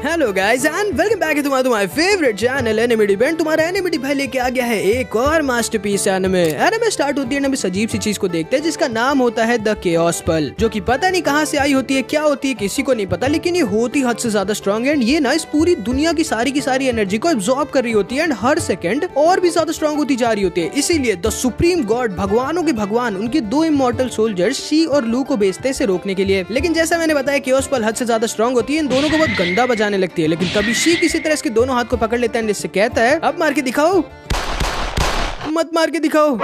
Hello guys and welcome back to तुम्हारा favourite channel Animety Band. तुम्हारा Animety भाई लेके आ गया है एक और मास्टरपीस एनिमे स्टार्ट होती है ना अजीब सी चीज को देखते हैं जिसका नाम होता है द केओस पल, जो कि पता नहीं कहां से आई होती है, क्या होती है किसी को नहीं पता, लेकिन ये होती हद से ज्यादा स्ट्रॉन्ग है एंड ये ना इस पूरी दुनिया की सारी एनर्जी को एब्जॉर्ब कर रही होती है एंड हर सेकंड और भी ज्यादा स्ट्रॉन्ग होती जा रही होती है। इसीलिए द सुप्रीम गॉड, भगवानों के भगवान, उनके दो इमॉर्टल सोल्जर्स शी और लू को भेजते हैं इसे रोकने के लिए। लेकिन जैसा मैंने बताया केओस पल हद से ज्यादा स्ट्रॉन्ग होती है, इन दोनों को बहुत गंदा बजाने लगती है। लेकिन तभी शी किसी तरह इसके दोनों हाथ को पकड़ लेता है, इससे कहता है अब मार के दिखाओ, मत मार के दिखाओ।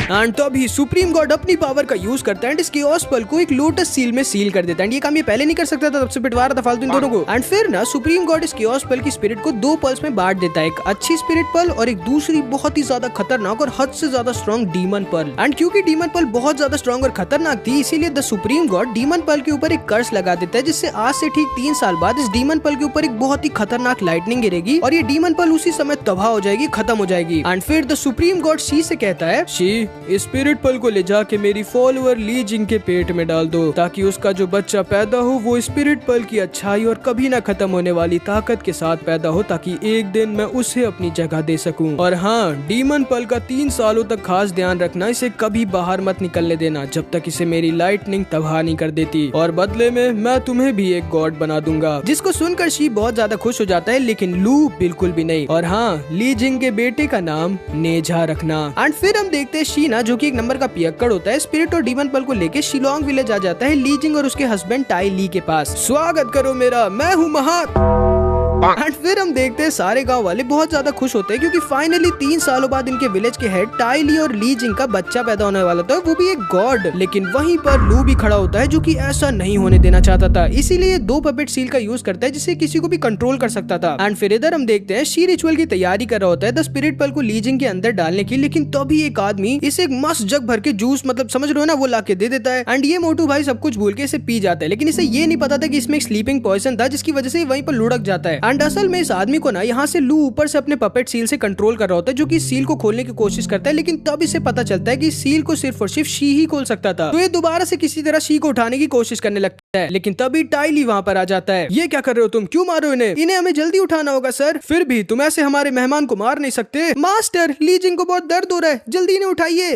एंड तभी सुप्रीम गॉड अपनी पावर का यूज करता है एंड इस केओस पल को एक लोटस सील में सील कर देता है। ये काम ये पहले नहीं कर सकता था, तब से पिटवा रहा था फालतू इन दोनों को। एंड फिर ना सुप्रीम गॉड इस केओस पल की स्पिरिट को दो पल्स में बांट देता है, एक अच्छी स्पिरिट पल और एक दूसरी बहुत ही ज्यादा खतरनाक और हद से ज्यादा स्ट्रॉन्ग डीमन पल। एंड क्योंकि डीमन पल बहुत ज्यादा स्ट्रॉन्ग और खतरनाक थी, इसीलिए द सुप्रीम गॉड डीमन पल के ऊपर एक कर्स लगा देता है, जिससे आज से ठीक 3 साल बाद इस डीमन पल के ऊपर एक बहुत ही खतरनाक लाइटनिंग गिरेगी और ये डीमन पल उसी समय तबाह हो जाएगी, खत्म हो जाएगी। एंड फिर द सुप्रीम गॉड शी से कहता है, शी स्पिरिट पल को ले जाके मेरी फॉलोअर ली जिंग के पेट में डाल दो, ताकि उसका जो बच्चा पैदा हो वो स्पिरिट पल की अच्छाई और कभी ना खत्म होने वाली ताकत के साथ पैदा हो, ताकि एक दिन मैं उसे अपनी जगह दे सकूं। और हाँ, डीमन पल का 3 सालों तक खास ध्यान रखना, इसे कभी बाहर मत निकलने देना जब तक इसे मेरी लाइटनिंग तबाह नहीं कर देती, और बदले में मैं तुम्हें भी एक गॉड बना दूंगा। जिसको सुनकर शी बहुत ज्यादा खुश हो जाता है, लेकिन लू बिल्कुल भी नहीं। और हाँ, ली जिंग के बेटे का नाम नेजा रखना। एंड फिर हम देखते हैं शीना, जो कि एक नंबर का पियक्कड़ होता है, स्पिरिट और डीमन पल को लेके शिलोंग विलेज आ जाता है ली जिंग और उसके हस्बैंड टाई ली के पास। स्वागत करो मेरा, मैं हूँ महान। एंड फिर हम देखते हैं सारे गांव वाले बहुत ज्यादा खुश होते हैं, क्योंकि फाइनली 3 सालों बाद इनके विलेज के हेड टाई ली और ली जिंग का बच्चा पैदा होने वाला था, वो भी एक गॉड। लेकिन वहीं पर लू भी खड़ा होता है, जो कि ऐसा नहीं होने देना चाहता था, इसीलिए 2 पपेट सील का यूज करता है, जिससे किसी को भी कंट्रोल कर सकता था। एंड फिर इधर हम देखते हैं शी रिचुअल की तैयारी कर रहा होता है द स्पिरिट पल को ली जिंग के अंदर डालने की। लेकिन तभी एक आदमी इसे एक मस्त जग भर के जूस, मतलब समझ रहे हो ना, वो ला के दे देता है। एंड ये मोटू भाई सब कुछ भूल के इसे पी जाता है, लेकिन इसे ये नहीं पता था कि इसमें एक स्लीपिंग पॉइजन था, जिसकी वजह से वहीं पर लुढ़क जाता है। एंड असल में इस आदमी को ना यहाँ से लू ऊपर से अपने पपेट सील से कंट्रोल कर रहा होता है, जो कि सील को खोलने की कोशिश करता है। लेकिन तब इसे पता चलता है कि सील को सिर्फ और सिर्फ शी ही खोल सकता था, तो ये दोबारा से किसी तरह शी को उठाने की कोशिश करने लगता है। लेकिन तभी टाइली वहाँ पर आ जाता है। ये क्या कर रहे हो तुम, क्यों मारो इन्हें, इन्हें हमें जल्दी उठाना होगा सर। फिर भी तुम ऐसे हमारे मेहमान को मार नहीं सकते। मास्टर, ली जिंग को बहुत दर्द हो रहा है, जल्दी इन्हें उठाइए।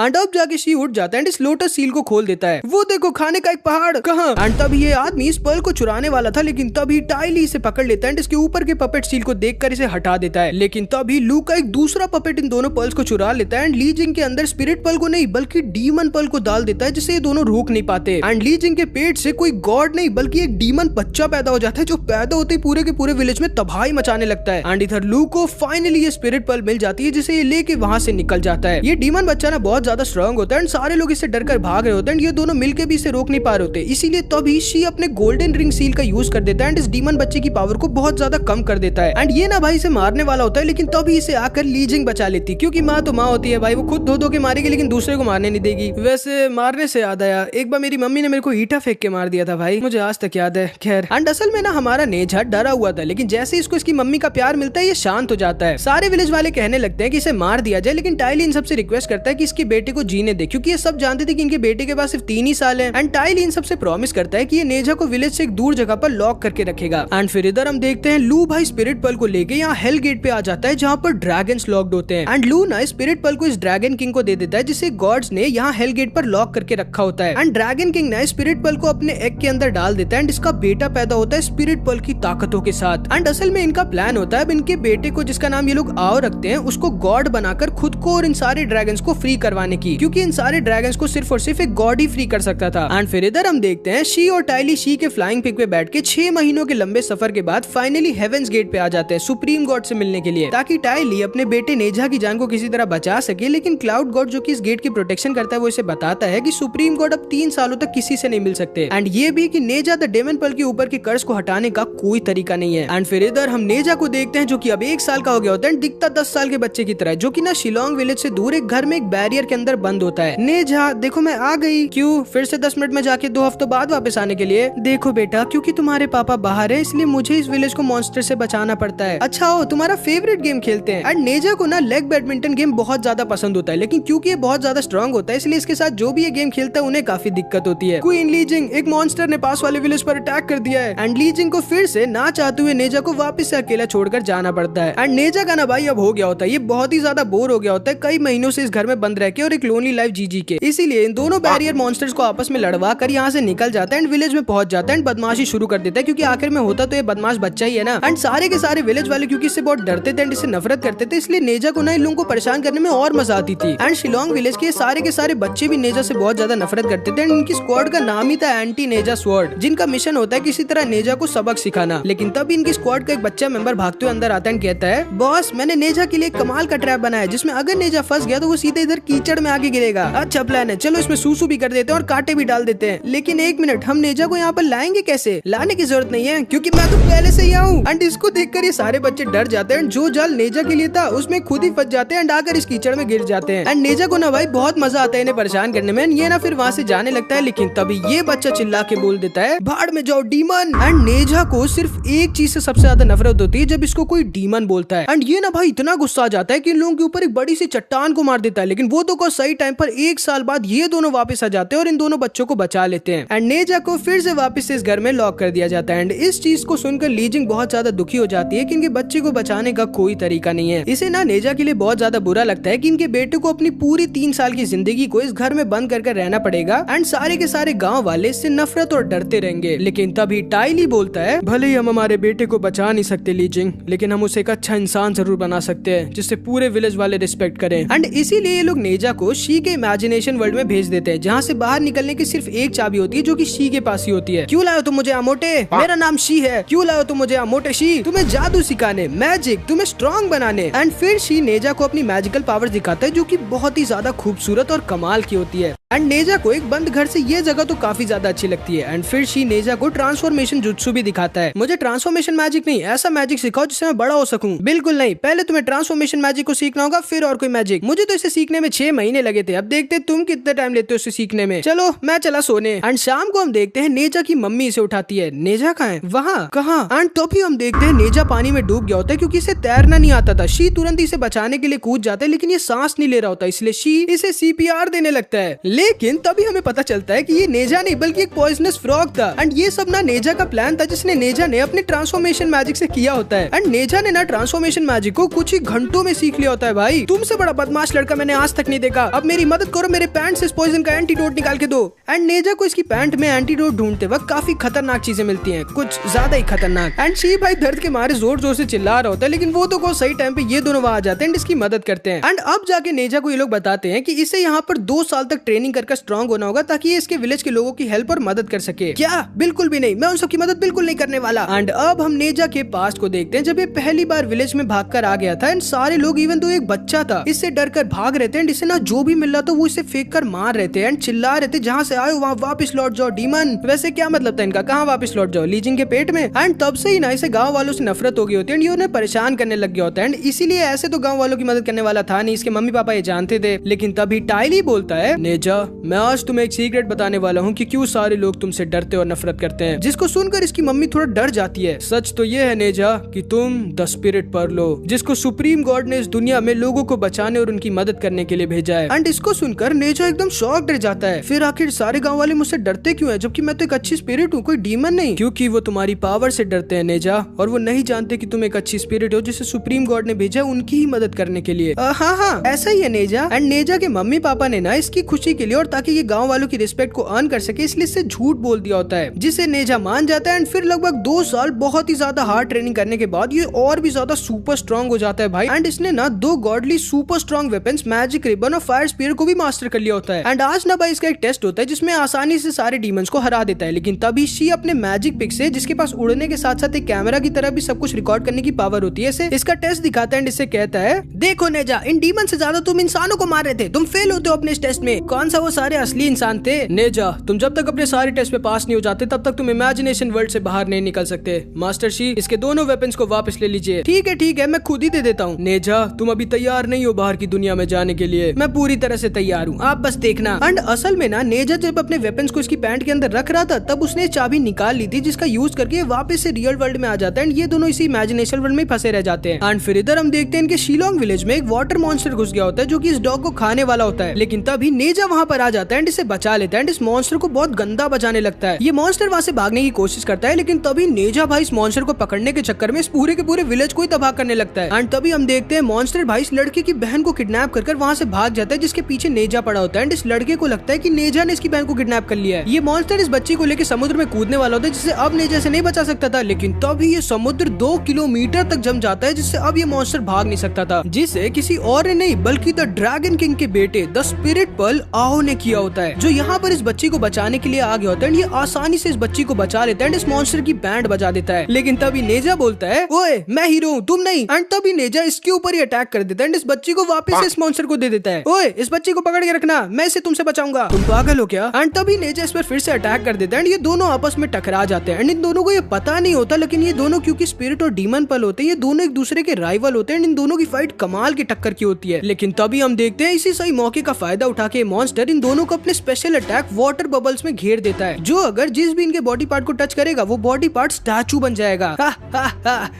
एंड अब जाके शी उठ जाता है एंड इस लोटस सील को खोल देता है। वो देखो, खाने का एक पहाड़ कहाँ। एंड तभी ये आदमी इस पल को चुराने वाला था, लेकिन तभी टाइली इसे पकड़ लेता है एंड इसके ऊपर के पपेट सील को देखकर इसे हटा देता है। लेकिन तभी लू का एक दूसरा पपेट इन दोनों पल्स को चुरा लेता है एंड ली जिंग के अंदर स्पिरिट पल को नहीं बल्कि डीमन पल को डाल देता है, जिसे ये दोनों रोक नहीं पाते। एंड ली जिंग के पेट से कोई गॉड नहीं बल्कि एक डीमन बच्चा पैदा हो जाता है, जो पैदा होते ही पूरे के पूरे विलेज में तबाही मचाने लगता है। एंड इधर लू को फाइनली ये स्पिरिट पल मिल जाती है, जिसे ये लेके वहां से निकल जाता है। ये डीमन बच्चा ना बहुत ज्यादा स्ट्रॉन्ग होता है, सारे लोग इससे डरकर भाग रहे होते हैं, ये दोनों मिलके भी इसे रोक नहीं पा रहे होते। इसीलिए तभी शी अपने गोल्डन रिंग सील का यूज कर देता है एंड इस डीमन बच्चे की पावर को बहुत ज्यादा कम कर देता है। एंड ये ना भाई इसे मारने वाला होता है, लेकिन तभी इसे आकर ली जिंग बचा लेती, क्योंकि माँ तो माँ होती है भाई, वो खुद धो के मारेगी लेकिन दूसरे को मारने नहीं देगी। वैसे मारने से याद आया, एक बार मेरी मम्मी ने मेरे को ईटा फेंक के मार दिया था भाई, मुझे आज तक याद है। खैर, एंड असल में ना हमारा नेजा डरा हुआ था, लेकिन जैसे इसको इसकी मम्मी का प्यार मिलता है ये शांत हो जाता है। सारे विलेज वाले कहने लगते हैं कि इसे मार दिया जाए, लेकिन टाइली इन सबसे रिक्वेस्ट करता है कि इसके बेटे को जीने दे, क्योंकि ये सब जानते थे कि इनके बेटे के पास सिर्फ 3 ही साल है। एंड टाइली इन सबसे प्रॉमिस करता है कि ये नेजा को विलेज से एक दूर जगह पर लॉक करके रखेगा। एंड फिर इधर हम देखते हैं लू भाई स्पिरिट पल को लेके यहाँ हेल गेट पे आ जाता है, जहाँ पर ड्रैगन्स लॉक्ड होते हैं। एंड लू ना स्पिरिट पल को इस ड्रैगन किंग को दे देता है, जिसे गॉड्स ने यहाँ हेल गेट पर लॉक करके रखा होता है। एंड ड्रैगन किंग ना स्पिरिट पल को अपने एग के अंदर डाल देता है एंड इसका बेटा पैदा होता है स्पिरिट पल की ताकतों के साथ। एंड असल में इनका प्लान होता है अब इनके बेटे को, जिसका नाम ये लोग आओ रखते हैं, उसको गॉड बनाकर खुद को और इन सारे ड्रैगन्स को फ्री करवाने की, क्योंकि इन सारे ड्रैगन्स को सिर्फ और सिर्फ एक गॉड ही फ्री कर सकता था। एंड फिर इधर हम देखते हैं शी और टाइली शी के फ्लाइंग पिग पे बैठ के 6 महीनों के लंबे सफर के बाद फाइनली हेवेंस गेट पे आ जाते हैं सुप्रीम गॉड से मिलने के लिए, ताकि टाइली अपने बेटे नेजा की जान को किसी तरह बचा सके। लेकिन क्लाउड गॉड, जो कि इस गेट की प्रोटेक्शन करता है, वो इसे बताता है कि सुप्रीम गॉड अब 3 सालों तक किसी से नहीं मिल सकते। एंड ये भी कि नेजा द डेमन पल के ऊपर के कर्ज को हटाने का कोई तरीका नहीं है। एंड फिर इधर हम नेजा को देखते हैं, जो कि अब 1 साल का हो गया होता है, दिखता 10 साल के बच्चे की तरह, जो कि ना शिलोंग विलेज से दूर एक घर में एक बैरियर के अंदर बंद होता है। नेजा देखो मैं आ गई। क्यों फिर से 10 मिनट में जाके 2 हफ्तों बाद वापस आने के लिए? देखो बेटा क्योंकि तुम्हारे पापा बाहर है इसलिए मुझे इस विलेज को मॉन्स्टर से बचाना पड़ता है। अच्छा हो तुम्हारा फेवरेट गेम खेलते हैं। एंड नेजा को ना लेग बैडमिंटन गेम बहुत ज्यादा पसंद होता है, लेकिन क्योंकि ये बहुत ज्यादा स्ट्रॉन्ग होता है इसलिए इसके साथ जो भी ये गेम खेलता है उन्हें काफी दिक्कत होती है। क्वीन लीजिंग एक मॉन्स्टर ने पास वाले विलेज पर अटैक कर दिया है एंड लीजिंग को फिर से ना चाहते हुए नेजा को वापस से अकेला छोड़कर जाना पड़ता है। एंड नेजा का ना भाई अब हो गया होता है, ये बहुत ही ज्यादा बोर हो गया होता है कई महीनों से इस घर में बंद रह के और एक लोनली लाइफ जी के। इसीलिए इन दोनों बैरियर मॉन्स्टर्स को आपस में लड़वा कर यहाँ से निकल जाता है एंड विलेज में पहुंच जाता है एंड बदमाशी शुरू कर देता है, क्योंकि आखिर में होता तो ये बदमाश बच्चा ही है ना। एंड सारे के सारे विलेज वाले क्योंकि इससे बहुत डरते थे एंड इससे नफरत करते थे, इसलिए नेजा को ना इन लोगों को परेशान करने में और मजा आती थी। एंड शिलोंग विलेज के सारे बच्चे भी नेजा से बहुत ज्यादा नफरत करते थे एंड इनकी स्क्वाड का नाम ही था एंटी नेजा स्क्वाड, जिनका मिशन होता है किसी तरह नेजा को सबक सिखाना। लेकिन तब इनकी स्क्वाड का एक बच्चा मेंबर भागते हुए अंदर आता है, कहता है बॉस मैंने नेजा के लिए कमाल का ट्रैप बनाया है जिसमें अगर नेजा फंस गया तो वो सीधे इधर कीचड़ में आगे गिरेगा। अच्छा प्लान है, चलो इसमें सूसू भी कर देते हैं और कांटे भी डाल देते हैं। लेकिन एक मिनट, हम नेजा को यहाँ पर लाएंगे कैसे? लाने की जरूरत नहीं है क्योंकि मैं तो पहले से ही आऊँ। एंड इसको देखकर ये सारे बच्चे डर जाते हैं। जो जाल नेजा के लिए था उसमें खुद ही फंस जाते हैं एंड आकर इस कीचड़ में गिर जाते हैं। एंड नेजा को ना भाई बहुत मजा आता है इन्हें परेशान करने में। ये ना फिर वहाँ से जाने लगता है, लेकिन तभी ये बच्चा चिल्ला के बोल देता है भाड़ में जाओ डीमन। एंड नेजा को सिर्फ एक चीज से सबसे ज्यादा नफरत होती है, जब इसको कोई डीमन बोलता है। एंड ये ना भाई इतना गुस्सा आ जाता है कि इन लोगों के ऊपर एक बड़ी सी चट्टान को मार देता है। लेकिन वो तो सही टाइम पर 1 साल बाद ये दोनों वापस आ जाते हैं और इन दोनों बच्चों को बचा लेते हैं। एंड नेजा को फिर से वापस से इस घर में लॉक कर दिया जाता है। एंड इस चीज को सुनकर लीजिंग बहुत ज्यादा दुखी हो जाती है कि इनके बच्चे को बचाने का कोई तरीका नहीं है। इसे ना नेजा के लिए बहुत ज्यादा बुरा लगता है कि इनके बेटे को अपनी पूरी 3 साल की जिंदगी को इस घर में बंद कर रहना पड़ेगा एंड सारे के सारे गाँव वाले इससे नफरत और डरते रहेंगे। लेकिन तभी टाइली बोलता है भले ही हम हमारे बेटे को बचा नहीं सकते लीजिंग, लेकिन हम उसे एक अच्छा इंसान जरूर बना सकते हैं जिससे पूरे विलेज वाले रिस्पेक्ट करें। एंड इसीलिए ये लोग नेजा को शी के इमेजिनेशन वर्ल्ड में भेज देते हैं, जहाँ से बाहर निकलने की सिर्फ एक चाबी होती है जो कि शी के पास ही होती है। क्यों लाओ तुम मुझे मोटे? मेरा नाम शी है। क्यों लाओ तुम मुझे मोटे? शी तुम्हें जादू सिखाने, मैजिक, तुम्हें स्ट्रॉन्ग बनाने। एंड फिर शी नेजा को अपनी मैजिकल पावर दिखाता है जो कि बहुत ही ज्यादा खूबसूरत और कमाल की होती है। एंड नेजा को एक बंद घर से ये जगह तो काफी ज्यादा अच्छी लगती है। एंड फिर शी नेजा को ट्रांसफॉर्मेशन जुत्सु भी दिखाता है। मुझे ट्रांसफॉर्मेशन मैजिक नहीं, ऐसा मैजिक सिखाओ जिससे मैं बड़ा हो सकूं। बिल्कुल नहीं, पहले तुम्हें ट्रांसफॉर्मेशन मैजिक को सीखना होगा फिर और कोई मैजिक। मुझे तो इसे सीखने में 6 महीने लगे थे, अब देखते तुम कितने टाइम लेते हो इसे सीखने में। चलो मैं चला सोने। एंड शाम को हम देखते हैं नेजा की मम्मी इसे उठाती है। नेजा कहाँ है? वहाँ कहाँ? एंड तभी हम देखते हैं नेजा पानी में डूब गया होता है क्योंकि इसे तैरना नहीं आता था। शी तुरंत इसे बचाने के लिए कूद जाता है, लेकिन ये सांस नहीं ले रहा होता, इसलिए शी इसे CPR देने लगता है। लेकिन तभी हमें पता चलता है कि ये नेजा नहीं बल्कि एक पॉइजनस फ्रॉग था। एंड ये सब ना नेजा का प्लान था जिसने नेजा ने अपने ट्रांसफॉर्मेशन मैजिक से किया होता है। एंड नेजा ने ना ट्रांसफॉर्मेशन मैजिक को कुछ ही घंटों में सीख लिया होता है। भाई तुमसे बड़ा बदमाश लड़का मैंने आज तक नहीं देखा। अब मेरी मदद करो, मेरे पैंट से इस पॉइजन का एंटीडोट निकाल के दो। एंड नेजा को इसकी पैंट में एंटीडोट ढूंढते वक्त काफी खतरनाक चीजें मिलती हैं, कुछ ज्यादा ही खतरनाक। एंड शी भाई दर्द के मारे जोर जोर से चिल्ला रहा होता है, लेकिन वो तो को सही टाइम पे ये दोनों वहाँ आ जाते हैं, इसकी मदद करते हैं। एंड अब जाके नेजा को ये लोग बताते हैं कि इसे यहाँ पर 2 साल तक ट्रेनिंग करके स्ट्रॉन्ग होना होगा ताकि ये इसके विलेज के लोगों की हेल्प और मदद कर सके। क्या? बिल्कुल भी नहीं, मैं उन सबकी मदद बिल्कुल नहीं करने वाला। एंड अब हम नेजा के पास्ट को देखते हैं जब ये पहली बार विलेज में भागकर आ गया था। एंड सारे लोग इवन तो एक बच्चा था इससे डर कर भाग रहे थे। एंड इसे ना जो भी मिल रहा था वो इसे फेंक कर मार रहे थे एंड चिल्ला रहे थे जहाँ से आए वहाँ वापस लौट जाओ डीमन। वैसे क्या मतलब था इनका, कहाँ वापस लौट जाओ? लीजिंग के पेट में। एंड तब से ही ना इसे गाँव वालों से नफरत हो गई होती है एंड ये उन्हें परेशान करने लग गया होता है। एंड इसीलिए ऐसे तो गाँव वालों की मदद करने वाला था नहीं, इसके मम्मी पापा ये जानते थे। लेकिन तभी टाइली बोलता है नेजा मैं आज तुम्हें एक सीक्रेट बताने वाला हूँ कि क्यों सारे लोग तुमसे डरते और नफरत करते हैं। जिसको सुनकर इसकी मम्मी थोड़ा डर जाती है। सच तो ये है नेजा कि तुम द स्पिरिट पर्लो, जिसको सुप्रीम गॉड ने इस दुनिया में लोगों को बचाने और उनकी मदद करने के लिए भेजा है। एंड इसको सुनकर नेजा एकदम शॉक्ड रह जाता है। फिर आखिर सारे गाँव वाले मुझसे डरते क्यों है जबकि मैं तो एक अच्छी स्पिरिट हूँ, कोई डीमन नहीं? क्योंकि वो तुम्हारी पावर से डरते हैं नेजा, और वो नहीं जानते कि तुम एक अच्छी स्पिरिट हो जिसे सुप्रीम गॉड ने भेजा उनकी ही मदद करने के लिए। हाँ ऐसा ही है नेजा। एंड नेजा के मम्मी पापा ने ना इसकी खुशी के लिए और ताकि ये गाँव वालों की रिस्पेक्ट को अर्न कर सके इसलिए इससे झूठ बोल दिया होता है, जिसे नेजा मान जाता है। एंड फिर लगभग 2 साल बहुत ही ज्यादा हार्ड ट्रेनिंग करने के बाद ये और भी ज्यादा सुपर स्ट्रॉन्ग हो जाता है भाई। एंड इसने ना 2 godly super strong weapons magic ribbon और फायर स्पीयर को भी मास्टर कर लिया होता है। एंड आज ना भाई इसका एक टेस्ट होता है जिसमें आसानी से सारे डीमंस को हरा देता है। लेकिन तभी शी अपने मैजिक पिक से, जिसके पास उड़ने के साथ साथ एक कैमरा की तरह भी सब कुछ रिकॉर्ड करने की पावर होती है, इसे इसका टेस्ट दिखाता है एंड इसे कहता है देखो नेजा इन डीमन से ज्यादा तुम इंसानों को मार रहे थे, तुम फेल होते हो अपने इस टेस्ट में। कौन सा जैसा वो सारे असली इंसान थे। नेजा, तुम जब तक अपने सारे टेस्ट में पास नहीं हो जाते तब तक तुम इमेजिनेशन वर्ल्ड से बाहर नहीं निकल सकते। मास्टर शी, इसके दोनों वेपन्स को वापस ले लीजिए। ठीक है, मैं खुद ही दे देता हूँ। नेजा, तुम अभी तैयार नहीं हो बाहर की दुनिया में जाने के लिए। मैं पूरी तरह से तैयार हूँ, आप बस देखना। एंड असल में ना नेजा जब अपने वेपन्स को इसकी पैंट के अंदर रख रहा था तब उसने चाबी निकाल ली थी जिसका यूज करके वापस से रियल वर्ल्ड में आ जाता है। एंड ये दोनों इसी इमेजिनेशन वर्ल्ड में फंसे रह जाते हैं। एंड फिर इधर हम देखते हैं इनके शिलोंग विलेज में एक वाटर मॉन्स्टर घुस गया होता है जो कि इस डॉग को खाने वाला होता है। लेकिन तभी नेजा वहाँ पर आ जाता है एंड इसे बचा लेता है एंड इस मॉन्स्टर को बहुत गंदा बचाने लगता है। ये मॉन्स्टर वहाँ से भागने की कोशिश करता है लेकिन तभी नेजा भाई इस मॉन्स्टर को पकड़ने के चक्कर में इस पूरे के पूरे विलेज को ही तबाह करने लगता है। एंड तभी हम देखते हैं मॉन्स्टर भाई इस लड़के की बहन को किडनैप कर वहाँ से भाग जाता है जिसके पीछे नेजा पड़ा होता है। एंड इस लड़के को लगता है कि नेजा ने इसकी बहन को किडनैप कर लिया है। ये मॉन्स्टर इस बच्ची को लेकर समुद्र में कूदने वाला होता है जिससे अब नेजा से नहीं बचा सकता था। लेकिन तभी ये समुद्र 2 किलोमीटर तक जम जाता है जिससे अब ये मॉन्स्टर भाग नहीं सकता था, जिसे किसी और ने नहीं बल्कि द ड्रैगन किंग के बेटे द स्पिरिट पर्ल आओ ने किया होता है, जो यहाँ पर इस बच्ची को बचाने के लिए आ गया होता है। ये आसानी से इस बच्ची को बचा लेता है एंड इस मॉन्स्टर की बैंड बजा देता है। लेकिन तभी नेजा बोलता है, ओए मैं हीरो हूँ तुम नहीं। एंड तभी नेजा इसके ऊपर ही अटैक कर देता है एंड इस बच्ची को वापस इस मॉन्स्टर को दे देता है। ओए इस बच्ची को पकड़ के रखना, मैं इसे तुमसे बचाऊंगा। तुम पागल हो क्या? एंड तभी नेजा इस पर फिर से अटैक कर देता है एंड ये दोनों आपस में टकरा जाते हैं। एंड इन दोनों को ये पता नहीं होता लेकिन ये दोनों क्योंकि स्पिरिट और डीमन पर्ल होते हैं, ये दोनों एक दूसरे के राइवल होते हैं। इन दोनों की फाइट कमाल की टक्कर की होती है। लेकिन तभी हम देखते हैं इसी सही मौके का फायदा उठा के मॉन्स्टर इन दोनों को अपने स्पेशल अटैक वाटर बबल्स में घेर देता है, जो अगर जिस भी इनके बॉडी पार्ट को टच करेगा वो बॉडी पार्ट स्टैचू बन जाएगा।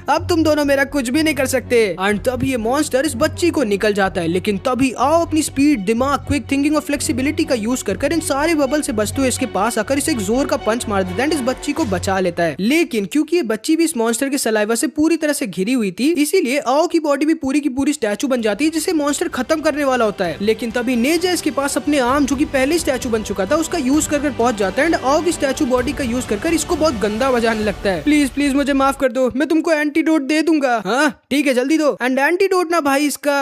अब तुम दोनों मेरा कुछ भी नहीं कर सकते। एंड तभी ये मॉन्स्टर इस बच्ची को निकल जाता है। लेकिन तभी आओ अपनी स्पीड, दिमाग, क्विक थिंकिंग और फ्लेक्सिबिलिटी का यूज कर इन सारे बबल से बचते हुए इसके पास आकर इसे एक जोर का पंच मार देता है एंड इस बच्ची को बचा लेता है। लेकिन क्योंकि ये बच्ची भी इस मॉन्स्टर के सलाइवा से पूरी तरह से घिरी हुई थी, इसीलिए आओ की बॉडी भी पूरी की पूरी स्टैचू बन जाती है जिसे मॉन्स्टर खत्म करने वाला होता है। लेकिन तभी नेजा इसके पास अपने आर्म, जो कि पहले स्टैचू बन चुका था, उसका यूज कर पहुंच जाता है एंड आओ की स्टैचू बॉडी का यूज कर इसको बहुत गंदा बजाने लगता है। प्लीज प्लीज मुझे माफ कर दो, मैं तुमको एंटीडोट दे दूंगा। हाँ ठीक है जल्दी दो। एंड एंटीडोट ना भाई इसका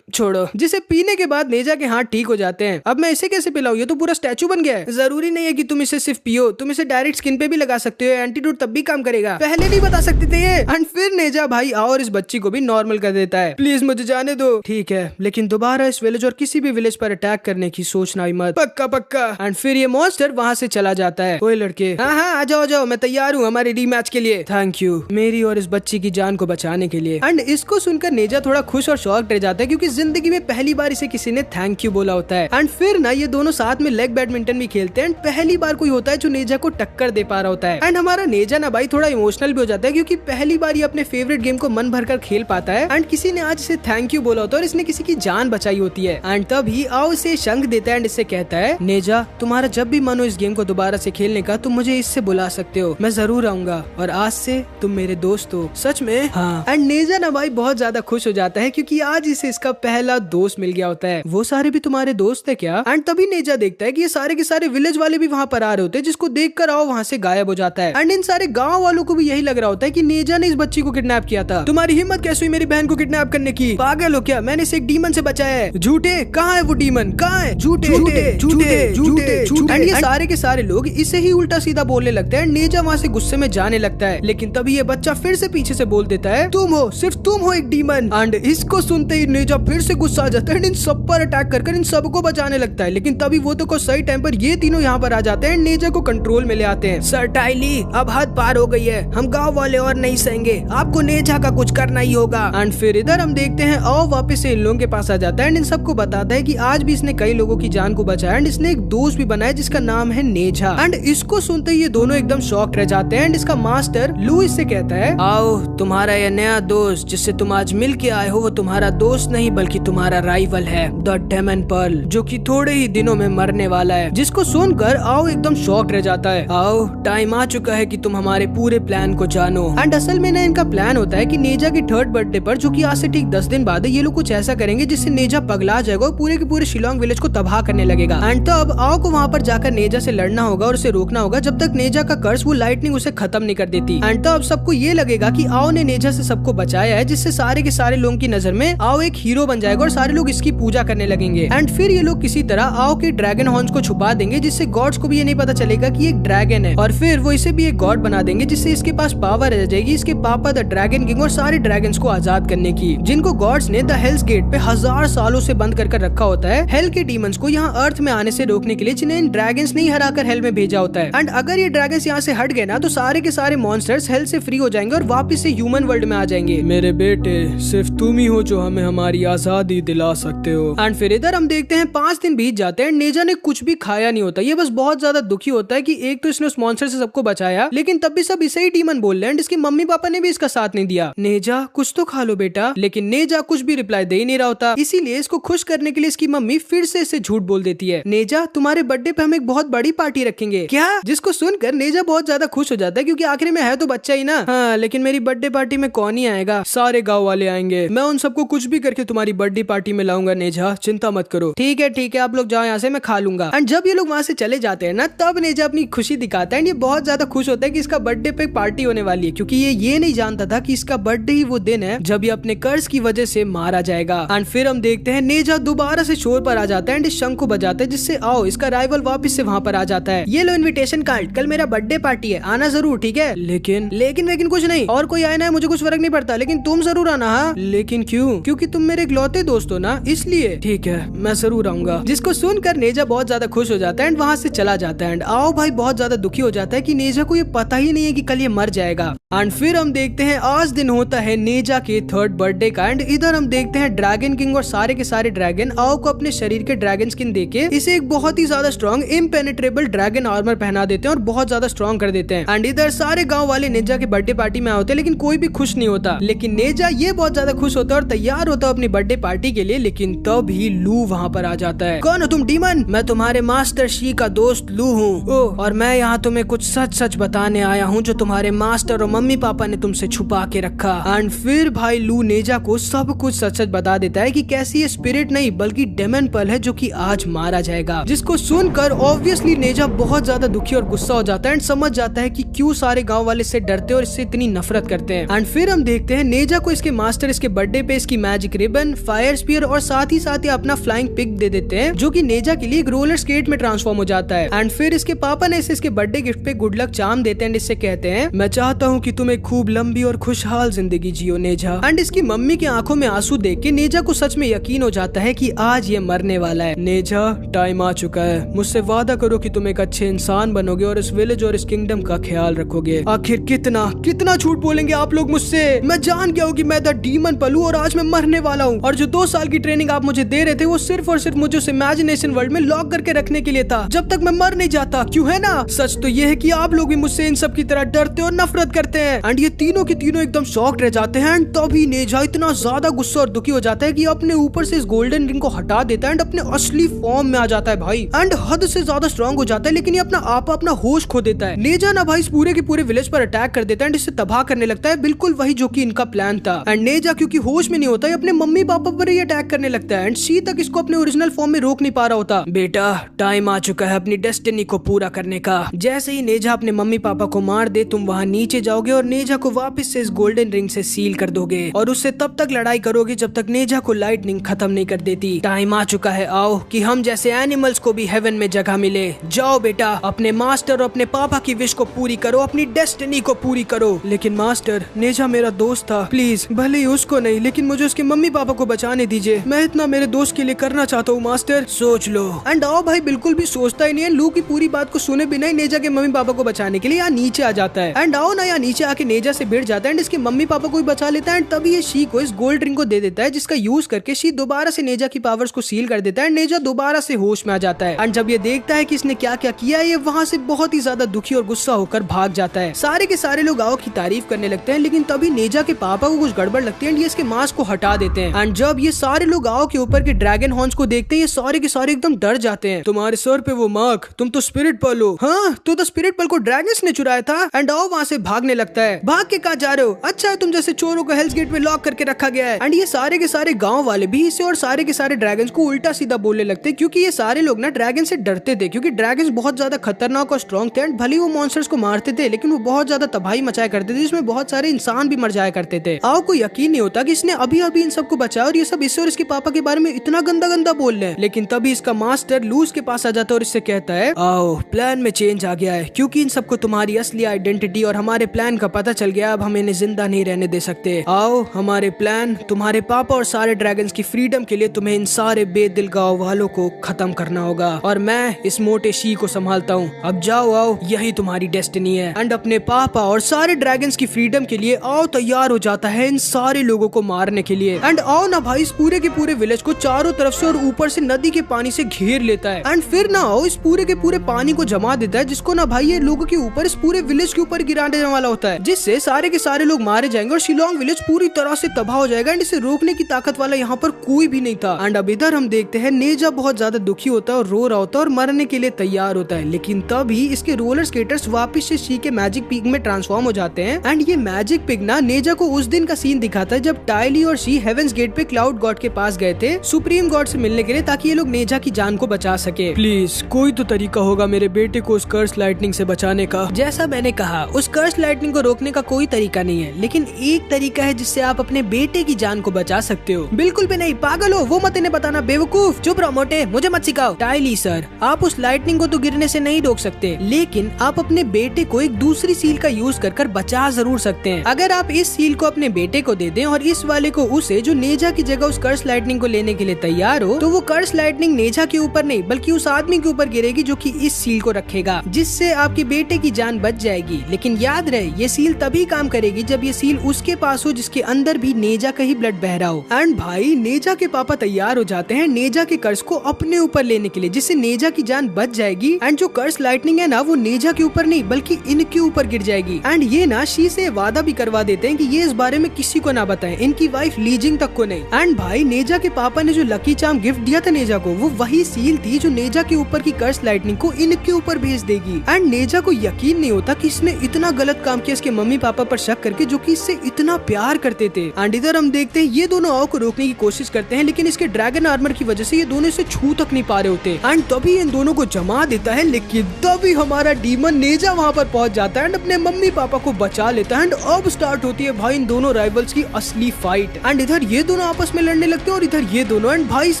छोड़ो, जिसे पीने के बाद नेजा के हाथ ठीक हो जाते हैं। अब मैं इसे कैसे पिलाऊं, ये तो पूरा स्टैचू बन गया है। जरूरी नहीं है कि तुम इसे सिर्फ पियो, तुम इसे डायरेक्ट स्किन पे भी लगा सकते हो, एंटीडोट तब भी काम करेगा। पहले नहीं बता सकते थे ये। एंड फिर नेजा भाई और इस बच्ची को भी नॉर्मल कर देता है। प्लीज मुझे जाने दो। ठीक है लेकिन दोबारा इस विलेज और किसी भी विलेज पर अटैक करने की सोचना ही मत। पक्का पक्का। एंड फिर ये मॉन्स्टर वहाँ से चला जाता है। ओए लड़के, हाँ आ जाओ, मैं तैयार हूँ हमारे रीमैच के लिए। थैंक यू मेरी और इस बच्ची की जान को बचाने के लिए। एंड इसको सुनकर नेजा थोड़ा खुश और शॉक्ड रह जाता है क्योंकि जिंदगी में पहली बार इसे किसी ने थैंक यू बोला होता है। एंड फिर ना ये दोनों साथ में लेग बैडमिंटन भी खेलते हैं। पहली बार कोई होता है जो नेजा को टक्कर दे पा रहा होता है। एंड हमारा नेजा ना भाई थोड़ा इमोशनल भी हो जाता है क्योंकि पहली बार ये अपने फेवरेट गेम को मन भरकर खेल पाता है एंड किसी ने आज इसे थैंक यू बोला होता है और इसने किसी की जान बचाई होती है। एंड तभी आओ इसे शंख देता है एंड इससे कहता है, नेजा तुम्हारा जब भी मन हो इस गेम को दोबारा से खेलने का तुम मुझे इससे बुला सकते हो, मैं जरूर आऊंगा और आज से तुम मेरे दोस्त हो। सच में? हाँ। एंड नेजा ना भाई बहुत ज्यादा खुश हो जाता है क्योंकि आज इसे इसका पहला दोस्त मिल गया होता है। वो सारे भी तुम्हारे दोस्त है क्या? एंड तभी नेजा देखता है कि ये सारे के सारे विलेज वाले भी वहाँ पर आ रहे होते हैं, जिसको देखकर आओ वहाँ से गायब हो जाता है। एंड इन सारे गाँव वालों को भी यही लग रहा होता है कि नेजा ने इस बच्ची को किडनैप किया था। तुम्हारी हिम्मत कैसे हुई मेरी बहन को किडनैप करने की? पागल हो क्या? मैंने इसे एक डीमन से बचाया है। झूठे, कहाँ है वो डीमन? कहाँ है? झूठे झूठे झूठे झूठे झूठे। एंड ये सारे के सारे लोग इसे ही उल्टा सीधा बोलने लगते हैं। नेजा वहाँ से गुस्से में जाने लगता है। लेकिन तभी ये बच्चा फिर से पीछे से बोल देता है, तुम हो, सिर्फ तुम हो एक डीमन। एंड इसको सुनते ही नेजा फिर से गुस्सा आ जाता है, इन सब पर अटैक कर इन सबको बचाने लगता है। लेकिन तभी वो तो को सही टाइम पर ये तीनों यहाँ पर आ जाते हैं, नेजा को कंट्रोल में ले आते हैं। सर टाइली, अब हद पार हो गई है, हम गाँव वाले और नहीं सहेंगे, आपको नेजा का कुछ करना ही होगा। एंड फिर इधर हम देखते हैं आओ वापस से इन लोगों के पास आ जाता है एंड इन सबको बताता है कि आज भी इसने कई लोगों की जान को बचाया एंड इसने एक दोस्त भी बनाया जिसका नाम है नेजा। एंड इसको सुनते ही ये दोनों एकदम शॉक्ड रह जाते हैं एंड इसका मास्टर लू इससे कहता है, आओ तुम्हारा यह नया दोस्त जिससे तुम आज मिल के आए हो वो तुम्हारा दोस्त नहीं बल्कि तुम्हारा राइवल है, द डेमन पर्ल, जो कि थोड़े ही दिनों में मरने वाला है। जिसको सुनकर आओ एकदम शॉक्ड रह जाता है। आओ टाइम आ चुका है कि तुम हमारे पूरे प्लान को जानो। एंड असल में ना इनका प्लान होता है कि नेजा की 3rd बर्थडे पर, जो कि आज से ठीक 10 दिन बाद है, ये लोग कुछ ऐसा करेंगे जिससे नेजा पगला जाएगा और पूरे के पूरे शिलोंग विलेज को तबाह करने लगेगा। एंड तब आओ को वहाँ पर जाकर नेजा से लड़ना होगा और उसे रोकना होगा जब तक नेजा का कर्ज वो लाइटनिंग उसे खत्म नहीं कर देती। एंड तब सबको ये लगेगा कि आओ ने नेजा से सबको बचाया है, जिससे सारे के सारे लोगों की नजर में आओ एक हीरो बन जाएगा और सारे लोग इसकी पूजा करने लगेंगे। एंड फिर ये लोग किसी तरह आओ के ड्रैगन हॉर्न्स को छुपा देंगे जिससे गॉड्स को भी ये नहीं पता चलेगा कि एक ड्रैगन है, और फिर वो इसे भी एक गॉड बना देंगे जिससे इसके पास पावर रह जाएगी इसके पापा द ड्रैगन किंग और सारे ड्रैगन्स को आजाद करने की, जिनको गॉड्स ने द हेल्स गेट पे 1000 सालों से बंद कर रखा होता है हेल के डीमंस को यहाँ अर्थ में आने से रोकने के लिए, जिन्हें इन ड्रैगन्स ने ही हराकर हेल में भेजा होता है। एंड अगर ये ड्रैगन्स यहाँ से हट गए ना तो सारे के सारे मॉन्स्टर्स हेल से फ्री हो जाएंगे और वापस से ह्यूमन वर्ल्ड में आ जाएंगे। मेरे बेटे, सिर्फ तुम ही हो जो हमें हमारी आजादी दिला सकते हो। एंड फिर इधर हम देखते हैं 5 दिन बीत जाते हैं। नेजा ने कुछ भी खाया नहीं होता। ये बस बहुत ज्यादा दुखी होता है कि एक तो इसने उस मॉन्स्टर से सबको बचाया, लेकिन तब भी सब इसे ही डीमन बोल रहे हैं। इसके मम्मी पापा ने भी इसका साथ नहीं दिया। नेजा कुछ तो खा लो बेटा, लेकिन नेजा कुछ भी रिप्लाई दे ही नहीं रहा होता। इसीलिए इसको खुश करने के लिए इसकी मम्मी फिर से इसे झूठ बोल देती है। नेजा, तुम्हारे बर्थडे पे हम एक बहुत बड़ी पार्टी रखेंगे। क्या? जिसको सुनकर नेजा बहुत ज्यादा खुश हो जाता है, क्योंकि आखिर में है तो बच्चा ही ना। हाँ, लेकिन मेरी बर्थडे पार्टी में कौन ही आएगा? सारे गाँव वाले आएंगे। मैं उन सबको कुछ भी करके तुम्हारी बर्थडे पार्टी में लाऊंगा नेजा, चिंता मत करो। ठीक है, आप लोग जाओ यहाँ से, मैं खा लूंगा। एंड जब ये लोग वहाँ से चले जाते हैं ना, तब नेजा अपनी खुशी दिखाता है। ये बहुत ज्यादा खुश होता है कि इसका बर्थडे पे पार्टी होने वाली है, क्योंकि ये नहीं जानता था कि इसका बर्थडे ही वो दिन है जब ये अपने कर्ज की वजह से मारा जाएगा। एंड फिर हम देखते हैं नेजा दोबारा से शोर पर आ जाता है एंड शंख को बजाता है, जिससे आओ इसका राइवल वापस से वहाँ पर आ जाता है। ये लो इनविटेशन कार्ड, कल मेरा बर्थडे पार्टी है, आना जरूर, ठीक है? लेकिन कुछ नहीं, और कोई आए ना मुझे कुछ फर्क नहीं पड़ता, लेकिन तुम जरूर आना। हाँ, लेकिन क्यों? क्योंकि तुम मेरे इकलौते दोस्त हो ना, इसलिए। ठीक है, मैं जरूर आऊंगा। जिसको सुनकर नेजा बहुत ज्यादा खुश हो जाता है एंड वहाँ से चला जाता है। एंड आओ भाई बहुत ज्यादा दुखी हो जाता है कि नेजा को ये पता ही नहीं है कि कल ये मर जाएगा। एंड फिर हम देखते हैं आज दिन होता है नेजा के 3rd बर्थडे का। एंड इधर हम देखते हैं ड्रैगन किंग और सारे के सारे ड्रैगन आओ को अपने शरीर के ड्रैगन स्किन देके इसे एक बहुत ही ज्यादा स्ट्रॉन्ग इम्पेनेट्रेबल ड्रैगन आर्मर पहना देते हैं और बहुत ज्यादा स्ट्रॉन्ग कर देते हैं। एंड इधर सारे गांव वाले नेजा के बर्थडे पार्टी में आए होते हैं, लेकिन कोई भी खुश नहीं होता। लेकिन नेजा ये बहुत ज्यादा खुश होता है और तैयार होता है अपनी बर्थडे पार्टी के लिए। लेकिन तब ही लू वहाँ पर आ जाता है। कौन हो तुम डीमन? मैं तुम्हारे मास्टर शी का दोस्त लू हूँ, और मैं यहाँ तुम्हें कुछ सच सच बताने आया हूँ जो तुम्हारे मास्टर और मम्मी पापा ने तुमसे छुपा के रखा। एंड फिर भाई लू नेजा को सब कुछ सच सच बता देता है कि कैसी ये स्पिरिट नहीं बल्कि डेमन पल है जो कि आज मारा जाएगा। जिसको सुनकर ऑब्वियसली नेजा बहुत ज्यादा दुखी और गुस्सा हो जाता है एंड समझ जाता है कि क्यों सारे गांव वाले इससे डरते और इससे इतनी नफरत करते हैं। एंड फिर हम देखते हैं नेजा को इसके मास्टर इसके बर्थडे पे इसकी मैजिक रिबन, फायर स्पीयर और साथ ही अपना फ्लाइंग पिग दे देते हैं, जो कि नेजा के लिए एक रोलर स्केट में ट्रांसफॉर्म हो जाता है। एंड फिर इसके पापा ने इसे इसके बर्थडे गिफ्ट पे गुड लक चार्म देते हैं। इससे कहते हैं, मैं चाहता हूँ कि तुम एक खूब लंबी और खुशहाल जिंदगी जियो नेजा। एंड इसकी मम्मी की आंखों में आंसू देख के नेजा को सच में यकीन हो जाता है कि आज ये मरने वाला है। नेजा, टाइम आ चुका है, मुझसे वादा करो कि तुम एक अच्छे इंसान बनोगे और इस विलेज और इस किंगडम का ख्याल रखोगे। आखिर कितना झूठ बोलेंगे आप लोग मुझसे? मैं जान गया हूँ कि मैं द डीमन पलू और आज मैं मरने वाला हूँ, और जो 2 साल की ट्रेनिंग आप मुझे दे रहे थे वो सिर्फ और सिर्फ मुझे उस इमेजिनेशन वर्ल्ड में लॉक करके रखने के लिए था, जब तक मैं मर नहीं जाता। क्यों है ना? सच तो ये है कि आप लोग भी मुझसे इन सब की तरह डरते और नफरत करते हैं। एंड ये तीनों के तीनों एकदम शॉक्ड रह जाते हैं। एंड तभी नेजा इतना ज्यादा गुस्सा और दुखी हो जाता है कि अपने ऊपर से इस गोल्डन रिंग को हटा देता है एंड अपने असली फॉर्म में आ जाता है भाई। एंड हद से ज्यादा स्ट्रॉन्ग हो जाता है, लेकिन ये अपना होश खो देता है। नेजा ना भाई इस पूरे के पूरे विलेज पर अटैक कर देता है एंड इससे तबाह करने लगता है, बिल्कुल वही जो कि इनका प्लान था। एंड नेजा क्योंकि होश में नहीं होता है, अपने मम्मी पापा पर ही अटैक करने लगता है। एंड शी तक इसको अपने ओरिजिनल फॉर्म में रोक नहीं पा रहा होता। बेटा, टाइम आ चुका है अपनी डेस्टिनी को पूरा करने का। जैसे ही नेजा अपने मम्मी पापा को मार दे, तुम वहाँ नीचे जाओगे और नेजा को वापस से इस गोल्डन रिंग से सील कर दोगे, और उससे तब तक लड़ाई करोगे जब तक नेजा को लाइटनिंग खत्म नहीं कर देती। टाइम आ चुका है, आओ कि हम जैसे एनिमल्स को भी हेवन में जगह मिले। जाओ बेटा, अपने मास्टर और अपने पापा की विश को पूरी करो, अपनी डेस्टिनी को पूरी करो। लेकिन मास्टर, नेजा मेरा दोस्त था, प्लीज भले ही उसको नहीं लेकिन मुझे उसके मम्मी पापा को बचाने दीजिए। मैं इतना मेरे दोस्त के लिए करना चाहता हूँ मास्टर, सोच लो। एंड आओ भाई बिल्कुल भी सोचता ही नहीं है। लू की पूरी बात को सुने बिना ही नेजा के मम्मी पापा को बचाने के लिए यहाँ नीचे आ जाता है। एंड आओ ना यहाँ नीचे आके नेजा से भिड़ जाता है एंड इसके मम्मी पापा को भी बचा लेता है। एंड तभी ये शी को इस गोल्ड रिंग को दे देता है, जिसका यूज करके शी दोबारा से नेजा की पावर्स को सील कर देता है। नेजा दोबारा से होश में आ जाता है। एंड जब ये देखता है कि इसने क्या क्या किया है, ये वहाँ से बहुत ही ज्यादा दुखी और गुस्सा होकर भाग जाता है। सारे के सारे लोग आओ की तारीफ करने लगते हैं, लेकिन तभी नेजा के पापा को कुछ गड़बड़ लगती है एंड ये इसके मास्क को हटा देते हैं। एंड जब ये सारे लोग आओ के ऊपर के ड्रैगन हॉर्न्स को देखते हैं, ये सारे के सारे एकदम डर जाते हैं। तुम्हारे सर पे वो मार्क, तुम तो स्पिरिट पल हो। हाँ, तो स्पिरिट पल को ड्रैगन्स ने चुराया था। एंड आओ वहाँ से भागने लगता है। भाग के कहाँ जा रहे हो? अच्छा है तुम जैसे चोरों को हेल्स गेट में लॉक करके रखा गया है। एंड ये सारे के सारे गांव वाले भी इसे और सारे के सारे ड्रैगन्स को उल्टा सीधा बोलने लगते, क्योंकि ये सारे लोग ना ड्रैगन से डरते थे, क्योंकि ड्रैगन्स बहुत ज्यादा खतरनाक और स्ट्रॉन्ग थे। एंड भले वो मॉन्स्टर्स को मारते थे, लेकिन वो बहुत ज्यादा तबाही मचाया करते थे, जिसमें बहुत सारे इंसान भी मर जाया करते थे। आओ को यकीन नहीं होता कि इसने अभी अभी इन सबको बचाया और ये सब इससे और इसके पापा के बारे में इतना गंदा गंदा बोल रहे हैं। लेकिन तभी इसका मास्टर लूज के पास आ जाता है और इससे कहता है, आओ प्लान में चेंज आ गया है, क्योंकि इन सबको तुम्हारी असली आइडेंटिटी और हमारे प्लान का पता चल गया। अब हम इन्हें जिंदा नहीं रहने दे सकते। आओ, हमारे प्लान तुम्हारे पापा और सारे ड्रैगन्स की फ्रीडम के लिए तुम्हें इन सारे बेदिल गाँव वालों को खत्म करना होगा और मैं इस मोटे शी को संभालता हूँ। अब जाओ आओ, यही तुम्हारी डेस्टिनी है। एंड अपने पापा और सारे ड्रैगन्स की फ्रीडम के लिए आओ तैयार हो जाता है इन सारे लोगों को मारने के लिए। एंड आओ ना भाई इस पूरे के पूरे विलेज को चारों तरफ से और ऊपर से नदी के पानी से घेर लेता है। एंड फिर ना आओ इस पूरे के पूरे पानी को जमा देता है, जिसको ना भाई ये लोगों के ऊपर इस पूरे विलेज के ऊपर गिराने वाला होता है, जिससे सारे के सारे लोग मारे जाएंगे और शिलोंग विलेज पूरी तरह से तबाह हो जाएगा। एंड इसे रोकने की ताकत वाला यहाँ पर कोई भी नहीं था। एंड अब इधर हम देखते हैं नेजा बहुत ज्यादा दुखी होता है और रो रहा होता है और मरने के लिए तैयार होता है, लेकिन तभी इसके रोलर स्केटर्स वापस से शी के मैजिक पिग में ट्रांसफॉर्म हो जाते हैं। एंड ये मैजिक पिग ना नेजा को उस दिन का सीन दिखाता है जब टाइली और शी हेवेंस गेट पे क्लाउड गॉड के पास गए थे सुप्रीम गॉड से मिलने के लिए, ताकि ये लोग नेजा की जान को बचा सके। प्लीज कोई तो तरीका होगा मेरे बेटे को उस कर्स लाइटनिंग से बचाने का। जैसा मैंने कहा उस कर्स लाइटनिंग को रोकने का कोई तरीका नहीं है, लेकिन एक तरीका है जिससे आप अपने बेटे की जान को बचा सकते हो। बिल्कुल भी नहीं, पागल हो, वो मत इन्हें बताना बेवकूफ। चुप रहो मोटे, मुझे मत सिखाओ। टाइली सर, आप उस लाइटनिंग को तो गिरने से नहीं रोक सकते, लेकिन आप अपने बेटे को एक दूसरी सील का यूज कर बचा जरूर सकते हैं। अगर आप इस सील को अपने बेटे को दे दें और इस वाले को उसे, जो नेजा की जगह उस कर्स लाइटनिंग को लेने के लिए तैयार हो, तो वो कर्स लाइटनिंग नेजा के ऊपर नहीं बल्कि उस आदमी के ऊपर गिरेगी जो कि इस सील को रखेगा, जिससे आपके बेटे की जान बच जाएगी। लेकिन याद रहे ये सील तभी काम करेगी जब ये सील उसके पास हो जिसके अंदर भी नेजा का ही ब्लड बह रहा हो। एंड भाई नेजा के पापा तैयार हो जाते हैं नेजा के कर्स को अपने ऊपर लेने के लिए, जिससे नेजा की जान बच जाएगी। एंड जो कर्स लाइटनिंग है ना वो नेजा के ऊपर नहीं बल्कि इनके ऊपर गिर जाएगी। एंड ये ना शी से वादा भी करवा देते हैं कि ये इस बारे में किसी को ना बताएं, इनकी वाइफ लीजिंग तक को नहीं। एंड भाई नेजा के पापा ने जो लकी चार्म गिफ्ट दिया था नेजा को, वो वही सील थी जो नेजा के ऊपर की कर्स लाइटनिंग को इनके ऊपर भेज देगी। एंड नेजा को यकीन नहीं होता कि इसने इतना गलत काम किया इसके मम्मी पापा पर शक करके, जो कि इससे इतना प्यार करते थे। एंड इधर हम देखते हैं ये दोनों आओ को रोकने की कोशिश करते हैं, लेकिन इसके ड्रैगन आर्मर की वजह से ये दोनों इसे छू तक नहीं पा रहे होते। एंड तभी इन दोनों को जमा देता है, लेकिन तभी हमारा डीमन नेजा वहाँ पर पहुँच जाता है एंड अपने मम्मी पापा को बचा लेता है। एंड अब स्टार्ट होती है भाई इन दोनों राइवल्स की असली फाइट। एंड इधर ये दोनों आपस में लड़ने लगते हैं और इधर ये दोनों। एंड भाई इस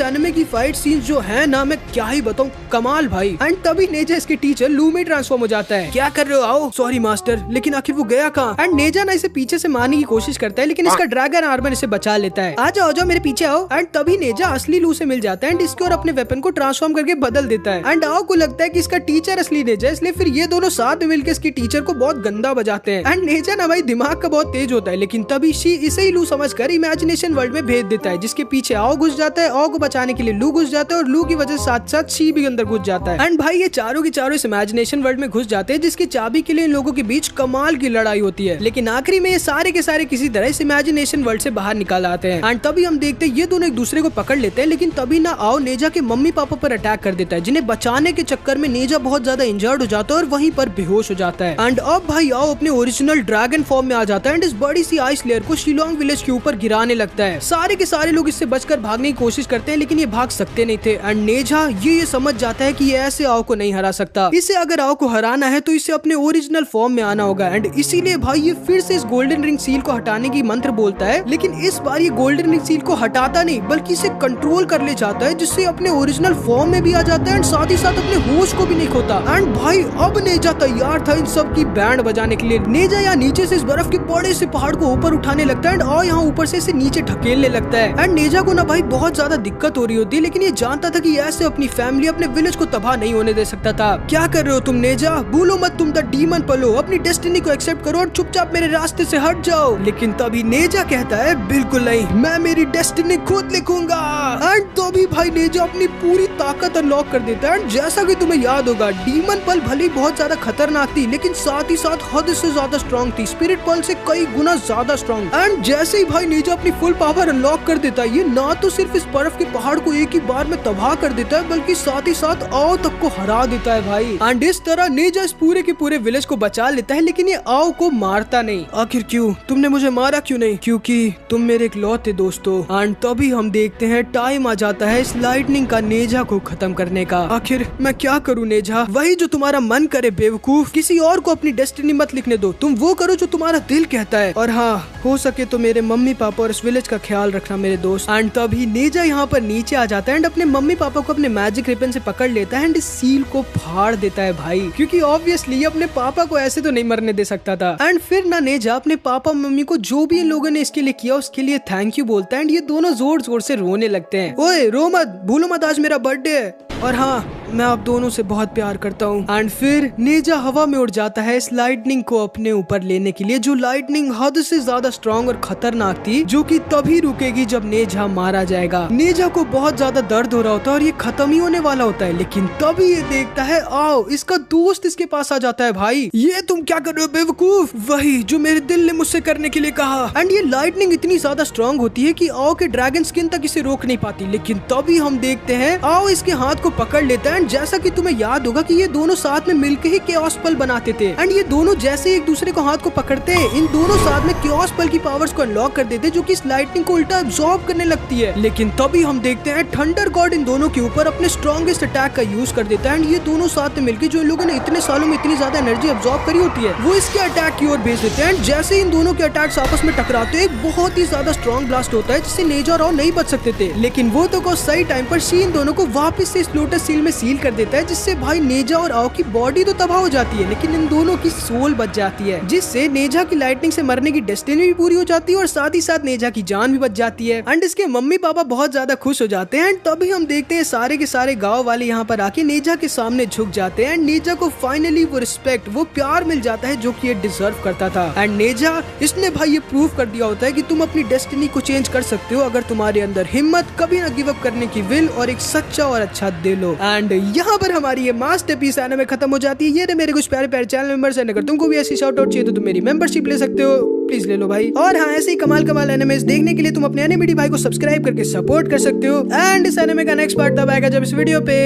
एनिमे की फाइट सीन्स जो है ना, मैं क्या ही बताऊं, कमाल भाई। एंड तभी नेजा इसके टीचर लू में ट्रांसफॉर्म हो जाता है। क्या कर रहे हो, आओ। सॉरी मास्टर, लेकिन आखिर वो गया कहाँ? एंड नेजा ना इसे पीछे से मारने की कोशिश करता है, लेकिन इसका ड्रैगन आर्मर इसे बचा लेता है। आ जाओ मेरे पीछे आओ। एंड तभी नेजा असली लू से मिल जाता है एंड इसके और अपने वेपन को ट्रांसफॉर्म करके बदल देता है। एंड आओ को लगता है कि इसका टीचर असली नेजा, इसलिए फिर ये दोनों साथ में मिलकर इसकी टीचर को बहुत गंदा बजाते हैं। एंड नेजा ना भाई दिमाग का बहुत तेज होता है, लेकिन तभी शी इसे ही लू समझकर इमेजिनेशन वर्ल्ड में भेज देता है, जिसके पीछे आओ घुस जाता है, आओ को बचाने के लिए लू घुस जाता है और लू की वजह से साथ साथ शी भी अंदर घुस जाता है। एंड भाई ये चारों के चारों इस इमेजिनेशन वर्ल्ड में घुस जाते हैं, जिसकी चाबी के लिए इन लोगों के बीच कमाल की लड़ाई होती है। लेकिन आखिरी में ये सारे के सारे किसी तरह इस इमेजिनेशन वर्ल्ड से बाहर निकाल आते हैं। एंड तभी हम देखते हैं ये दोनों एक दूसरे को पकड़ लेते हैं, लेकिन तभी ना आओ नेजा के मम्मी पापा पर अटैक कर देता है, जिन्हें बचाने के चक्कर में नेजा बहुत ज्यादा इंजर्ड हो जाता है और वहीं पर बेहोश हो जाता है। एंड अब भाई आओ अपने ओरिजिनल ड्रैगन फॉर्म में आ जाता है एंड इस बड़ी सी आइस लेयर को शिलोंग विलेज के ऊपर गिराने लगता है। सारे के सारे लोग इससे बचकर भागने की कोशिश करते हैं, लेकिन ये भाग सकते नहीं थे। एंड नेजा ये समझ जाता है कि ये ऐसे आओ को नहीं हरा सकता, इसे अगर आओ को हराना है तो इसे अपने ओरिजिनल फॉर्म में आना होगा। एंड इसीलिए भाई ये फिर से इस गोल्डन रिंग सील को हटाने की मंत्र बोलता है, लेकिन इस बार ये गोल्डन रिंग सील को हटाता नहीं बल्कि इसे कंट्रोल कर ले जाता है, जिससे अपने ओरिजिनल फॉर्म में भी आ जाता है एंड साथ ही साथ अपने होश को भी नहीं खोता। एंड भाई अब नेजा तैयार था इन सब की बैंड बजाने के लिए। नेजा यहाँ नीचे से इस बर्फ के बड़े से पहाड़ को ऊपर उठाने लगता है एंड और यहाँ ऊपर से इसे नीचे ढकेलने लगता है। एंड नेजा को ना भाई बहुत ज्यादा दिक्कत हो रही होती है, लेकिन ये जानता था कि ऐसे अपनी फैमिली अपने विलेज को तबाह नहीं होने दे सकता था। क्या कर रहे हो तुम नेजा? भूलो मत तुम द डीमन पलो, अपनी डेस्टिनी को एक्सेप्ट करो और चुपचाप मेरे रास्ते से हट जाओ। लेकिन तभी नेजा कहता है बिल्कुल नहीं, मैं मेरी डेस्टिनी खुद लिखूंगा। एंड तभी भाई नेजा अपनी पूरी ताकत अनलॉक कर देता है। जैसा कि तुम्हें याद होगा डीमन पल भले बहुत ज्यादा खतरनाक थी, लेकिन साथ ही साथ हद से ज्यादा स्ट्रॉन्ग थी, स्पिरिट पल से कई गुना ज्यादा स्ट्रॉन्ग। एंड जैसे ही भाई नेजा अपनी फुल पावर अनलॉक कर देता है, ये ना तो सिर्फ इस बर्फ के पहाड़ को एक ही बार में तबाह कर देता है, बल्कि साथ ही साथ आओ तक को हरा देता है भाई। एंड इस तरह नेजा इस पूरे के पूरे विलेज को बचा लेता है, लेकिन ये आओ को मारता नहीं। आखिर क्यों? तुमने मुझे मारा क्यों नहीं? क्योंकि तुम मेरे इकलौते दोस्त हो। एंड तभी हम देखते हैं टाइम आ जाता है इस लाइटनिंग का नेजा को खत्म करने का। आखिर मैं क्या करूं नेजा? वही जो तुम्हारा मन करे बेवकूफ, किसी और को अपनी डेस्टिनी मत लिखने दो, तुम वो करो जो तुम्हारा दिल कहता है। और हाँ, हो सके तो मेरे मम्मी पापा और इस विलेज का ख्याल रखना मेरे दोस्त। एंड तभी नेजा यहाँ पर नीचे आ जाता है एंड अपने मम्मी पापा को अपने मैजिक रिबन से पकड़ लेता है एंड इस सील को फाड़ देता है भाई, क्योंकि ऑब्वियसली अपने पापा को ऐसे तो नहीं मरने दे सकता था। एंड फिर ना नेजा अपने पापा मम्मी को जो भी इन लोगों ने इसके लिए किया उसके लिए थैंक यू बोलता है एंड ये दोनों जोर जोर से रोने लगते हैं। ओए रो मत, भूलो मत आज मेरा बर्थडे है और हाँ मैं आप दोनों से बहुत प्यार करता हूँ। एंड फिर नेजा हवा में उड़ जाता है इस लाइटनिंग को अपने ऊपर लेने के लिए, जो लाइटनिंग हद से ज्यादा स्ट्रॉन्ग और खतरनाक थी, जो कि तभी रुकेगी जब नेजा मारा जाएगा। नेजा को बहुत ज्यादा दर्द हो रहा होता है और ये खत्म ही होने वाला होता है, लेकिन तभी ये देखता है आओ इसका दोस्त इसके पास आ जाता है। भाई ये तुम क्या कर रहे हो बेवकूफ, वही जो मेरे दिल ने मुझसे करने के लिए कहा। एंड ये लाइटनिंग इतनी ज्यादा स्ट्रॉन्ग होती है कि आओ के ड्रैगन स्किन तक इसे रोक नहीं पाती, लेकिन तभी हम देखते हैं आओ इसके हाथ को पकड़ लेता है। जैसा कि तुम्हें याद होगा कि ये दोनों साथ में मिलकर ही केओस पल बनाते थे एंड ये दोनों जैसे एक दूसरे को हाथ को पकड़ते हैं इन दोनों साथ में केओस पल की पावर्स को अनलॉक कर देते, जो कि इस लाइटनिंग को उल्टा अब्सॉर्ब करने लगती है। लेकिन तभी हम देखते हैं थंडर गॉड इन दोनों के ऊपर अपने स्ट्रॉन्गेस्ट अटैक का यूज कर देता है एंड ये दोनों साथ में मिलकर जो इन लोगों ने इतने सालों में इतनी ज्यादा एनर्जी अब्सॉर्ब करी होती है वो इसके अटैक की ओर भेज देते हैं। जैसे इन दोनों के अटैक्स आपस में टकराते हैं एक बहुत ही ज्यादा स्ट्रॉन्ग ब्लास्ट होता है जिससे नेजा और नहीं बच सकते थे, लेकिन वो तो सही टाइम पर शी इन दोनों को वापस से इस लोटस सील में सील कर देता है, जिससे भाई नेजा और आओ की बॉडी तो तबाह हो जाती है लेकिन इन दोनों की सोल बच जाती है, जिससे नेजा की लाइटनिंग से मरने की डेस्टिनी भी पूरी हो जाती है और साथ ही साथ नेजा की जान भी बच जाती है। एंड इसके मम्मी पापा बहुत ज्यादा खुश हो जाते हैं एंड तभी हम देखते हैं सारे के सारे गांव वाले यहाँ पर आके नेजा के सामने झुक जाते हैं एंड नेजा को फाइनली वो रिस्पेक्ट वो प्यार मिल जाता है जो कि ये डिजर्व करता था। एंड नेजा इसने भाई ये प्रूव कर दिया होता है कि तुम अपनी डेस्टिनी को चेंज कर सकते हो अगर तुम्हारे अंदर हिम्मत, कभी ना गिव अप करने की विल और एक सच्चा और अच्छा दिल हो। एंड यहाँ पर हमारी ये मास्टरपीस एनिमे खत्म हो जाती है। ये रहे मेरे कुछ प्यारे प्यारे चैनल मेंबर्स हैं, अगर तुमको भी ऐसी शाउट आउट चाहिए तो तुम मेरी मेंबरशिप ले सकते हो, प्लीज ले लो भाई। और हाँ ऐसे ही कमाल कमाल एनिमेस देखने के लिए तुम अपने एनिमेडी भाई को सब्सक्राइब करके सपोर्ट कर सकते हो। एंड इस एनिमे का नेक्स्ट पार्ट तब आएगा जब इस वीडियो पे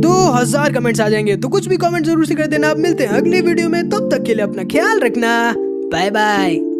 2000 कमेंट्स आ जाएंगे, तो कुछ भी कमेंट जरूर से कर देना। आप मिलते हैं अगले वीडियो में, तब तक के लिए अपना ख्याल रखना, बाय बाय।